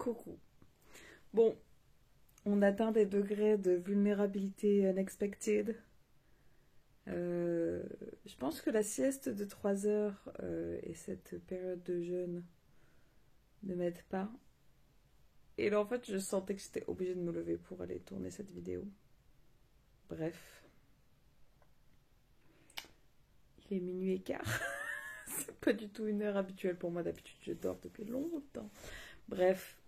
Coucou. Bon, on atteint des degrés de vulnérabilité unexpected. Je pense que la sieste de 3 heures et cette période de jeûne ne m'aident pas. Et là, en fait, je sentais que j'étais obligée de me lever pour aller tourner cette vidéo. Bref. Il est minuit et quart. C'est pas du tout une heure habituelle pour moi. D'habitude, je dors depuis longtemps. Bref.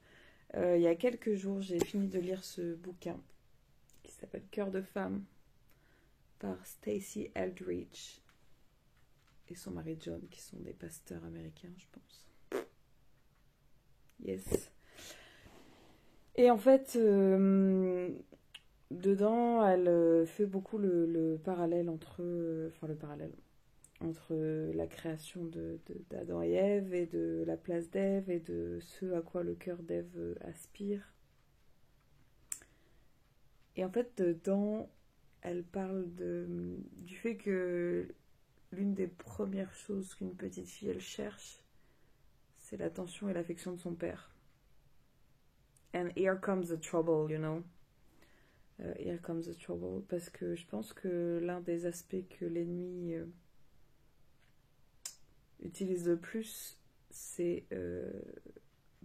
Il y a quelques jours, j'ai fini de lire ce bouquin qui s'appelle Cœur de femme par Stacey Eldridge et son mari John, qui sont des pasteurs américains, je pense. Yes. Et en fait, dedans, elle fait beaucoup le parallèle entre, entre la création d'Adam et Ève et de la place d'Ève et de ce à quoi le cœur d'Ève aspire. Et en fait, dedans, elle parle du fait que l'une des premières choses qu'une petite fille, elle cherche, c'est l'attention et l'affection de son père. And here comes the trouble, you know. Here comes the trouble. Parce que je pense que l'un des aspects que l'ennemi utilise le plus, c'est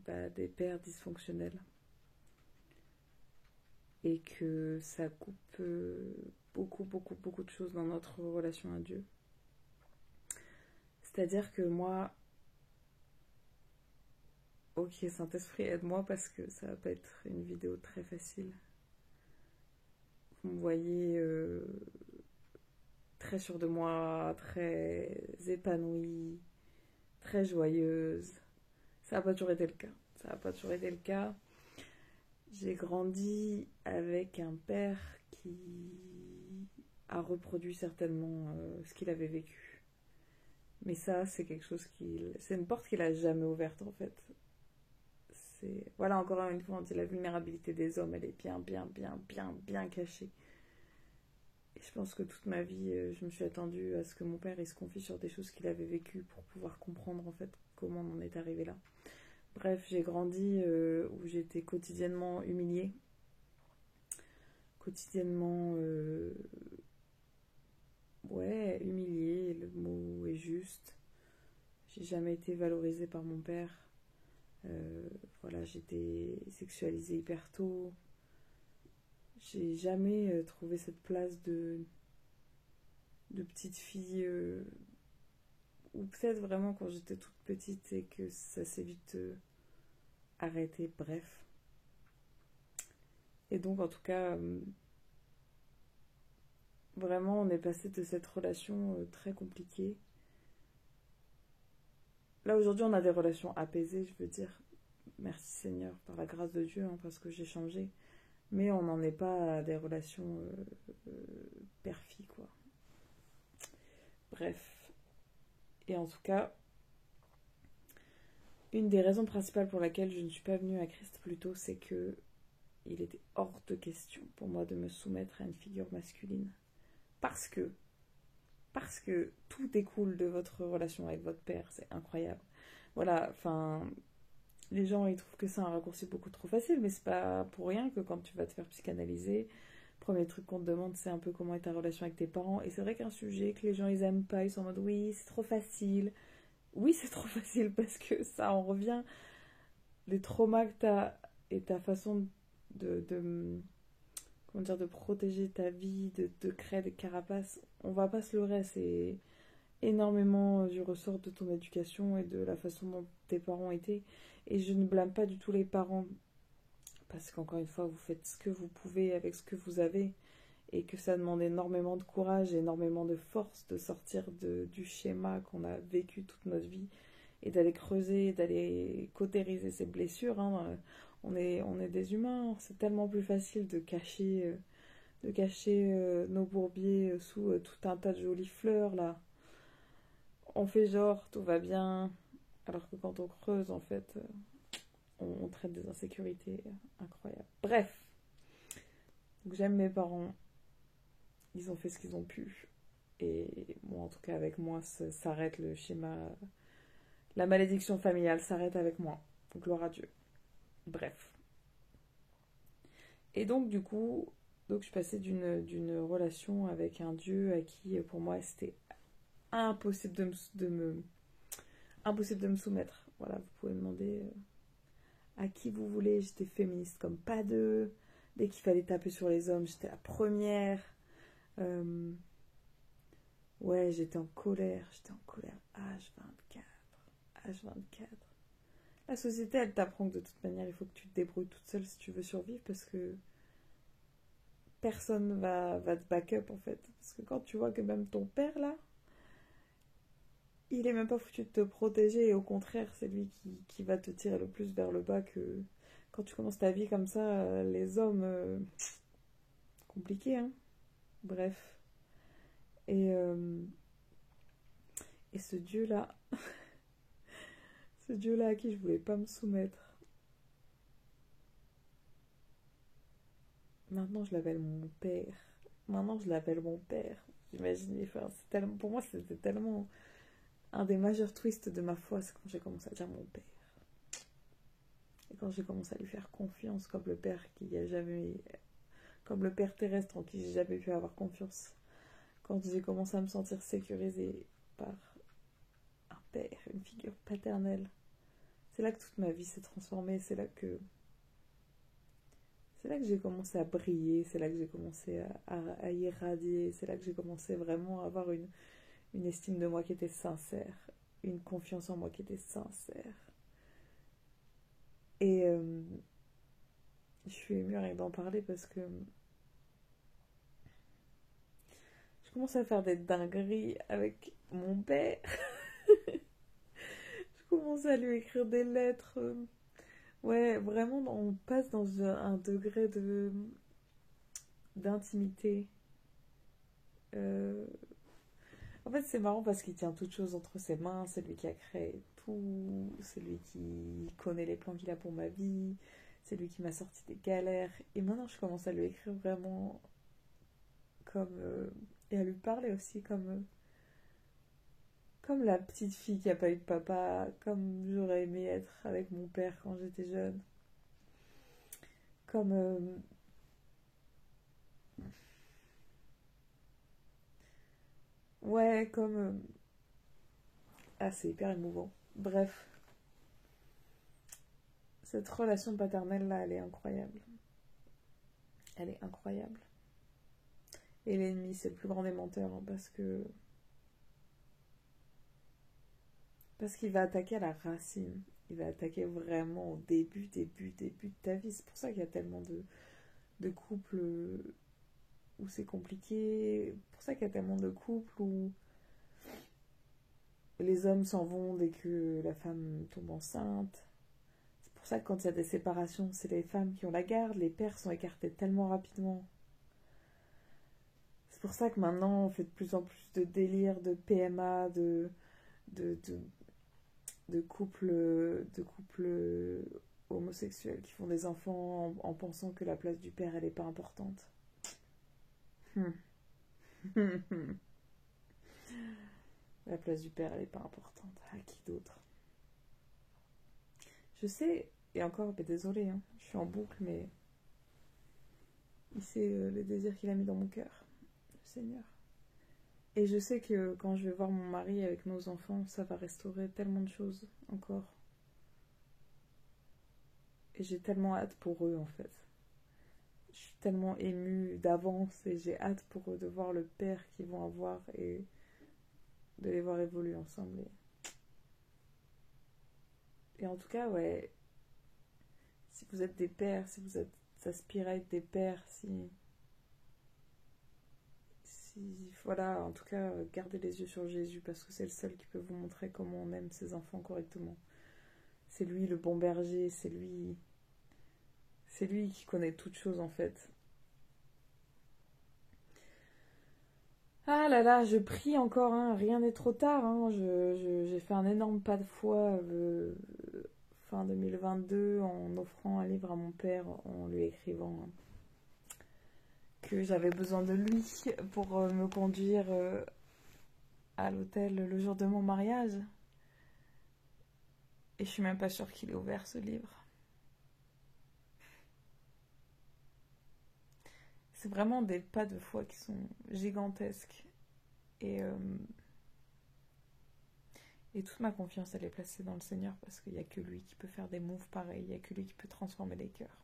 des pères dysfonctionnels. Et que ça coupe beaucoup de choses dans notre relation à Dieu. C'est-à-dire que moi, ok, Saint-Esprit, aide-moi parce que ça va pas être une vidéo très facile. Vous me voyez très sûre de moi, très épanouie, très joyeuse. Ça n'a pas toujours été le cas. Ça n'a pas toujours été le cas. J'ai grandi avec un père qui a reproduit certainement ce qu'il avait vécu. Mais ça, c'est quelque chose c'est une porte qu'il a jamais ouverte en fait. Voilà, encore une fois, on dit la vulnérabilité des hommes, elle est bien cachée. Et je pense que toute ma vie, je me suis attendue à ce que mon père il se confie sur des choses qu'il avait vécues pour pouvoir comprendre en fait comment on en est arrivé là. Bref, j'ai grandi où j'étais quotidiennement humiliée. Quotidiennement, humiliée, le mot est juste. J'ai jamais été valorisée par mon père. J'étais sexualisée hyper tôt. J'ai jamais trouvé cette place de petite fille, ou peut-être vraiment quand j'étais toute petite et que ça s'est vite arrêté, bref. Et donc en tout cas, vraiment on est passé de cette relation très compliquée. Là aujourd'hui on a des relations apaisées, je veux dire, merci Seigneur, par la grâce de Dieu, parce que j'ai changé. Mais on n'en est pas à des relations père-fille, quoi. Bref. Et en tout cas, une des raisons principales pour laquelle je ne suis pas venue à Christ plus tôt, c'est que il était hors de question pour moi de me soumettre à une figure masculine. Parce que tout découle de votre relation avec votre père, c'est incroyable. Voilà, les gens ils trouvent que c'est un raccourci beaucoup trop facile, mais c'est pas pour rien que quand tu vas te faire psychanalyser, le premier truc qu'on te demande c'est un peu comment est ta relation avec tes parents. Et c'est vrai qu'un sujet que les gens ils aiment pas, ils sont en mode oui c'est trop facile. Oui c'est trop facile parce que ça en revient. Les traumas que t'as et ta façon de protéger ta vie, de créer des carapaces, on va pas se leurrer, c'est énormément du ressort de ton éducation et de la façon dont tes parents étaient. Et je ne blâme pas du tout les parents, parce qu'encore une fois, vous faites ce que vous pouvez avec ce que vous avez, et que ça demande énormément de courage, énormément de force de sortir du schéma qu'on a vécu toute notre vie, et d'aller creuser, d'aller cautériser ses blessures. On est des humains, c'est tellement plus facile de cacher nos bourbiers sous tout un tas de jolies fleurs, là. On fait genre, tout va bien, alors que quand on creuse, en fait, on traite des insécurités incroyables. Bref, donc j'aime mes parents, ils ont fait ce qu'ils ont pu, et moi, en tout cas, avec moi, ça s'arrête le schéma, la malédiction familiale s'arrête avec moi, donc gloire à Dieu. Bref. Et donc, du coup, je passais d'une relation avec un dieu à qui, pour moi, c'était impossible impossible de me soumettre. Voilà, vous pouvez demander à qui vous voulez. J'étais féministe comme pas deux. Dès qu'il fallait taper sur les hommes, j'étais la première. Ouais, j'étais en colère. H24. La société, elle t'apprend que de toute manière, il faut que tu te débrouilles toute seule si tu veux survivre parce que personne va te back up en fait. Parce que quand tu vois que même ton père là, il est même pas foutu de te protéger et au contraire, c'est lui qui va te tirer le plus vers le bas que quand tu commences ta vie comme ça, les hommes, compliqué hein. Bref. Et, euh, et ce dieu là, ce dieu là à qui je voulais pas me soumettre. Maintenant je l'appelle mon père. Imaginez, enfin, pour moi c'était tellement un des majeurs twists de ma foi, c'est quand j'ai commencé à dire mon père. Et quand j'ai commencé à lui faire confiance comme le père qui a jamais, comme le père terrestre en qui j'ai jamais pu avoir confiance. Quand j'ai commencé à me sentir sécurisée par un père, une figure paternelle, c'est là que toute ma vie s'est transformée. C'est là que j'ai commencé à briller. C'est là que j'ai commencé à irradier. C'est là que j'ai commencé vraiment à avoir une estime de moi qui était sincère, une confiance en moi qui était sincère. Et je suis émue rien d'en parler parce que je commence à faire des dingueries avec mon père. Je commence à lui écrire des lettres. Ouais, vraiment, on passe dans un degré d'intimité. Euh, En fait, c'est marrant parce qu'il tient toutes choses entre ses mains. C'est lui qui a créé tout. C'est lui qui connaît les plans qu'il a pour ma vie. C'est lui qui m'a sorti des galères. Et maintenant, je commence à lui écrire vraiment comme... et à lui parler aussi comme la petite fille qui a pas eu de papa. Comme j'aurais aimé être avec mon père quand j'étais jeune. Comme... ouais, comme... ah, c'est hyper émouvant. Bref, cette relation paternelle-là, elle est incroyable. Elle est incroyable. Et l'ennemi, c'est le plus grand des menteurs, hein, parce qu'il va attaquer à la racine. Il va attaquer vraiment au début de ta vie. C'est pour ça qu'il y a tellement de couples où c'est compliqué. C'est pour ça qu'il y a tellement de couples où les hommes s'en vont dès que la femme tombe enceinte. C'est pour ça que quand il y a des séparations, c'est les femmes qui ont la garde. Les pères sont écartés tellement rapidement. C'est pour ça que maintenant, on fait de plus en plus de délires, de PMA, de, de, de couples homosexuels qui font des enfants en pensant que la place du père, elle n'est pas importante. La place du père, elle n'est pas importante. À qui d'autre? Je sais, et encore, mais désolé, hein, je suis en boucle, mais il sait les désirs qu'il a mis dans mon cœur, le Seigneur. Et je sais que quand je vais voir mon mari avec nos enfants, ça va restaurer tellement de choses encore. Et j'ai tellement hâte pour eux en fait. Je suis tellement émue d'avance et j'ai hâte pour eux de voir le père qu'ils vont avoir et de les voir évoluer ensemble. Et en tout cas, ouais, si vous êtes des pères, si vous êtes aspirez à être des pères, voilà, en tout cas, gardez les yeux sur Jésus parce que c'est le seul qui peut vous montrer comment on aime ses enfants correctement. C'est lui le bon berger, c'est lui qui connaît toutes choses en fait. Ah là là, je prie encore, hein, rien n'est trop tard. Hein, j'ai fait un énorme pas de foi fin 2022 en offrant un livre à mon père, en lui écrivant que j'avais besoin de lui pour me conduire à l'hôtel le jour de mon mariage. Et je suis même pas sûre qu'il ait ouvert ce livre. C'est vraiment des pas de foi qui sont gigantesques. Et, euh, et toute ma confiance, elle est placée dans le Seigneur parce qu'il n'y a que lui qui peut faire des moves pareils, il n'y a que lui qui peut transformer les cœurs.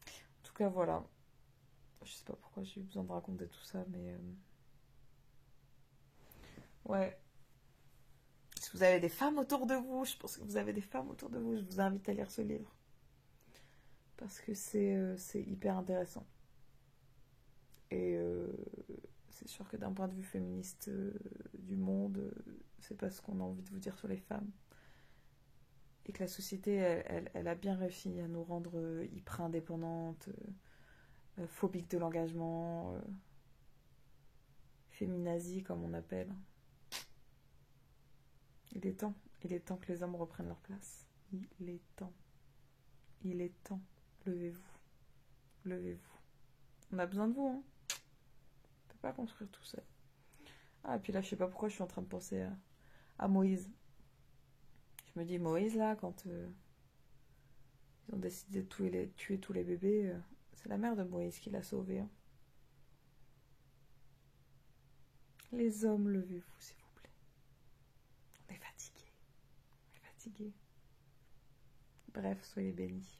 En tout cas, voilà. Je sais pas pourquoi j'ai eu besoin de raconter tout ça, mais ouais. Si vous avez des femmes autour de vous, je pense que vous avez des femmes autour de vous, je vous invite à lire ce livre. Parce que c'est hyper intéressant. Et c'est sûr que d'un point de vue féministe du monde, c'est pas ce qu'on a envie de vous dire sur les femmes. Et que la société, elle a bien réussi à nous rendre hyper indépendantes, phobiques de l'engagement, féminazie comme on appelle. Il est temps. Il est temps que les hommes reprennent leur place. Il est temps. Il est temps. Levez-vous. Levez-vous. On a besoin de vous, hein. On peut pas construire tout seul. Ah, et puis là, je sais pas pourquoi je suis en train de penser à Moïse. Je me dis, Moïse, là, quand ils ont décidé de tuer tous les bébés, c'est la mère de Moïse qui l'a sauvé. Hein. Les hommes, levez-vous, s'il vous plaît. On est fatigués. On est fatigués. Bref, soyez bénis.